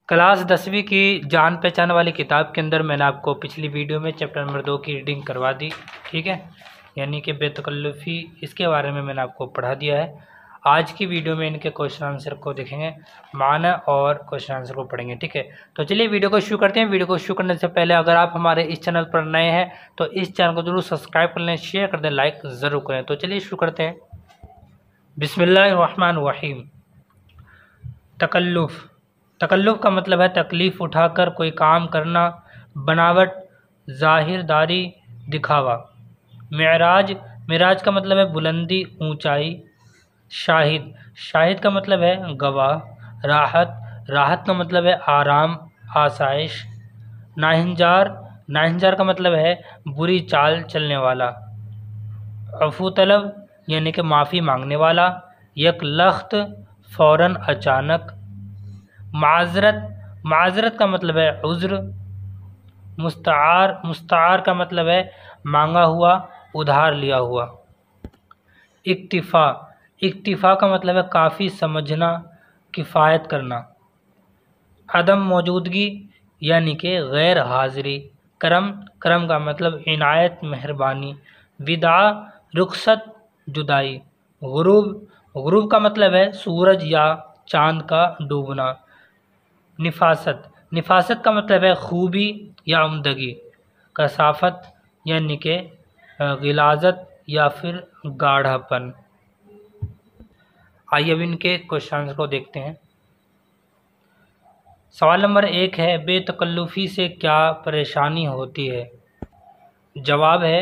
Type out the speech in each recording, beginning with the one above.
Class 10वीं की जान पहचान वाली किताब के अंदर मैंने आपको पिछली वीडियो में चैप्टर नंबर 2 की रीडिंग करवा दी। ठीक है, यानी कि बेतकल्लुफ़ी, इसके बारे में मैंने आपको पढ़ा दिया है। आज की वीडियो में इनके क्वेश्चन आंसर को देखेंगे, माना और क्वेश्चन आंसर को पढ़ेंगे। ठीक है, तो चलिए वीडियो को शुरू करते हैं। वीडियो को शुरू करने से पहले अगर आप हमारे इस चैनल पर नए हैं तो इस चैनल को जरूर सब्सक्राइब कर लें, शेयर कर दें, लाइक ज़रूर करें। तो चलिए शुरू करते हैं। बिस्मिल्लाहिर्रहमानिर्रहीम। तकल्लुफ़। तकल्लुफ़ का मतलब है तकलीफ़ उठाकर कोई काम करना, बनावट, ज़ाहिरदारी, दिखावा। मिराज। मिराज का मतलब है बुलंदी, ऊंचाई। शाहिद। शाहिद का मतलब है गवाह। राहत। राहत का मतलब है आराम, आसाइश। नाहिंजार। नाहिंजार का मतलब है बुरी चाल चलने वाला। अफू तलब यानी कि माफ़ी मांगने वाला। यकलख्त फ़ौरन, अचानक। माज़रत। माज़रत का मतलब है उज़्र। मुस्तार। मुस्तार का मतलब है मांगा हुआ, उधार लिया हुआ। इक्तिफ़ा। इक्तिफ़ा का मतलब है काफ़ी समझना, किफ़ायत करना। अदम मौजूदगी यानी कि गैर हाज़िरी। करम। करम का मतलब इनायत, मेहरबानी। विदा, रुखसत, जुदाई। गुरूब। गुरूब का मतलब है सूरज या चांद का डूबना। निफासत। निफासत का मतलब है खूबी या उम्दगी। कसाफत यानी कि गिलाजत या फिर गाढ़ापन। आइए अब इनके क्वेश्चन को देखते हैं। सवाल नंबर 1 है, बेतकल्लुफ़ी से क्या परेशानी होती है? जवाब है,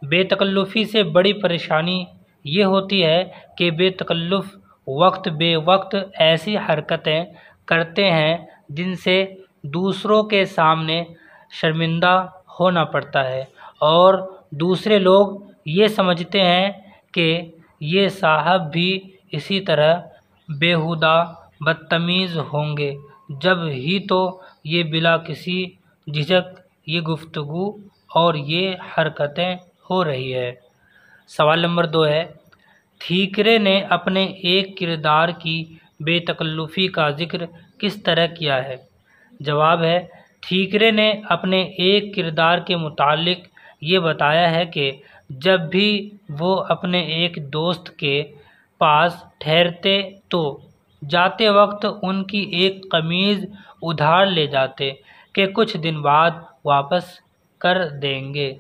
बेतकल्लुफ़ी से बड़ी परेशानी ये होती है कि बेतकल्लुफ़ वक्त बे वक्त ऐसी हरकतें करते हैं जिनसे दूसरों के सामने शर्मिंदा होना पड़ता है और दूसरे लोग ये समझते हैं कि ये साहब भी इसी तरह बेहुदा बदतमीज़ होंगे, जब ही तो ये बिला किसी झिझक ये गुफ्तगू और ये हरकतें हो रही है। सवाल नंबर 2 है, ठीकरे ने अपने एक किरदार की बेतकल्लुफ़ी का जिक्र किस तरह किया है? जवाब है, ठीकरे ने अपने एक किरदार के मुतालिक ये बताया है कि जब भी वो अपने एक दोस्त के पास ठहरते तो जाते वक्त उनकी एक कमीज़ उधार ले जाते कि कुछ दिन बाद वापस कर देंगे।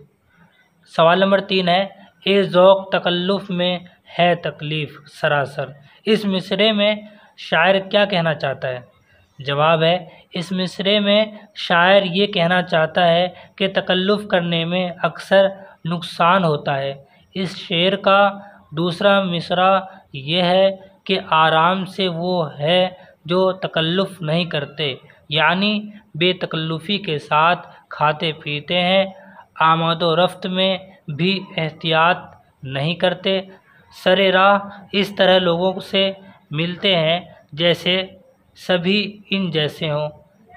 सवाल नंबर 3 है, ए ज़ौक़ तकल्लुफ़ में है तकलीफ़ सरासर। इस मिसरे में शायर क्या कहना चाहता है? जवाब है, इस मिसरे में शायर ये कहना चाहता है कि तकल्लुफ़ करने में अक्सर नुकसान होता है। इस शेर का दूसरा मिसरा ये है कि आराम से वो है जो तकल्लुफ़ नहीं करते, यानी बेतकल्लुफ़ी के साथ खाते पीते हैं, आमदो रफ्त में भी एहतियात नहीं करते, सरे राह इस तरह लोगों से मिलते हैं जैसे सभी इन जैसे हों,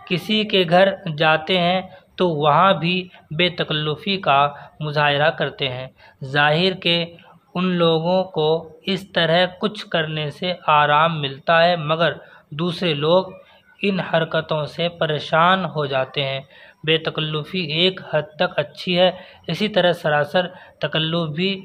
किसी के घर जाते हैं तो वहाँ भी बेतकल्लुफ़ी का मुज़ाहरा करते हैं। ज़ाहिर के उन लोगों को इस तरह कुछ करने से आराम मिलता है, मगर दूसरे लोग इन हरकतों से परेशान हो जाते हैं। बेतकल्लुफ़ी एक हद तक अच्छी है, इसी तरह सरासर तकल्लुफ़ भी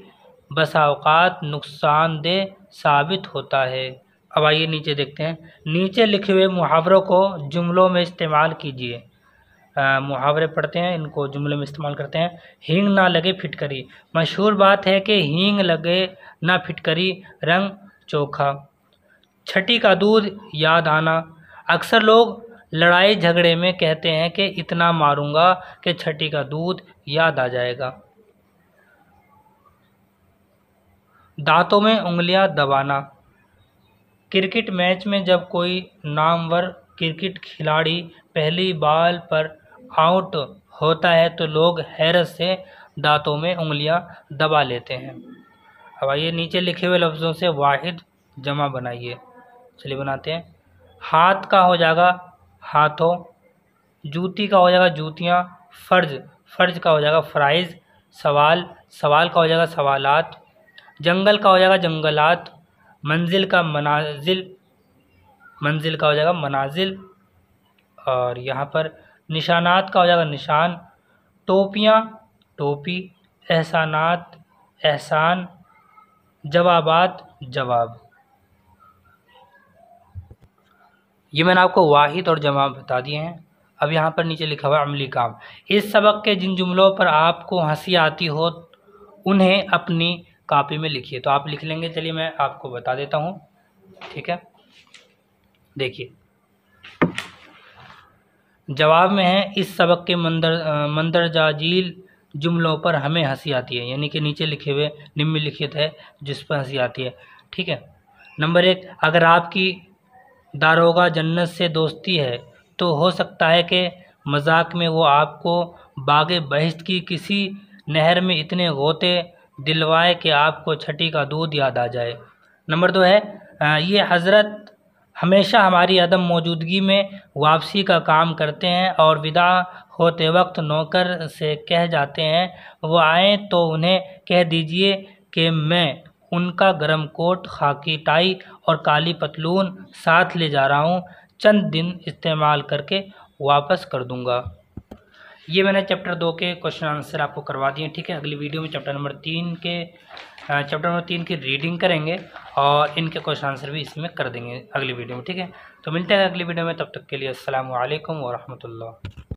बसा औक़ात नुकसानदेह साबित होता है। अब आइए नीचे देखते हैं। नीचे लिखे हुए मुहावरों को जुमलों में इस्तेमाल कीजिए। मुहावरे पढ़ते हैं, इनको जुमले में इस्तेमाल करते हैं। हींग ना लगे फिटकरी। मशहूर बात है कि हींग लगे ना फिटकरी, रंग चोखा। छठी का दूध याद आना। अक्सर लोग लड़ाई झगड़े में कहते हैं कि इतना मारूंगा कि छठी का दूध याद आ जाएगा। दांतों में उंगलियां दबाना। क्रिकेट मैच में जब कोई नामवर क्रिकेट खिलाड़ी पहली बॉल पर आउट होता है तो लोग हैरत से दांतों में उंगलियां दबा लेते हैं। अब आइए नीचे लिखे हुए लफ्ज़ों से वाहिद जमा बनाइए। चलिए बनाते हैं। हाथ का हो जाएगा हाथों, जूती का हो जाएगा जूतियाँ, फ़र्ज, फ़र्ज का हो जाएगा फ़राइज़, सवाल, सवाल का हो जाएगा सवालात, जंगल का हो जाएगा जंगलात, मंजिल का मनाजिल, मंजिल का हो जाएगा मनाजिल, और यहाँ पर निशानात का हो जाएगा निशान, टोपियाँ टोपी, एहसानात एहसान, जवाबात जवाब। ये मैंने आपको वाहिद और जमा बता दिए हैं। अब यहाँ पर नीचे लिखा हुआ है अमली काम। इस सबक के जिन जुमलों पर आपको हंसी आती हो उन्हें अपनी कॉपी में लिखिए। तो आप लिख लेंगे, चलिए मैं आपको बता देता हूँ, ठीक है। देखिए जवाब में है इस सबक के मंदरजाजील जुमलों पर हमें हंसी आती है, यानी कि नीचे लिखे हुए निम्नलिखित है जिस पर हंसी आती है, ठीक है। नंबर 1, अगर आपकी दारोगा जन्नत से दोस्ती है तो हो सकता है कि मजाक में वो आपको बागे बहिश्त की किसी नहर में इतने गोते दिलवाए कि आपको छठी का दूध याद आ जाए। नंबर 2 है ये हज़रत हमेशा हमारी अदम मौजूदगी में वापसी का काम करते हैं और विदा होते वक्त नौकर से कह जाते हैं वो आए तो उन्हें कह दीजिए कि मैं उनका गर्म कोट, खाकी टाई और काली पतलून साथ ले जा रहा हूँ, चंद दिन इस्तेमाल करके वापस कर दूँगा। ये मैंने चैप्टर 2 के क्वेश्चन आंसर आपको करवा दिए, ठीक है। अगली वीडियो में चैप्टर नंबर 3 की रीडिंग करेंगे और इनके क्वेश्चन आंसर भी इसमें कर देंगे अगली वीडियो में, ठीक है। तो मिलते हैं अगली वीडियो में, तब तक के लिए अस्सलामु अलैकुम व रहमतुल्लाह।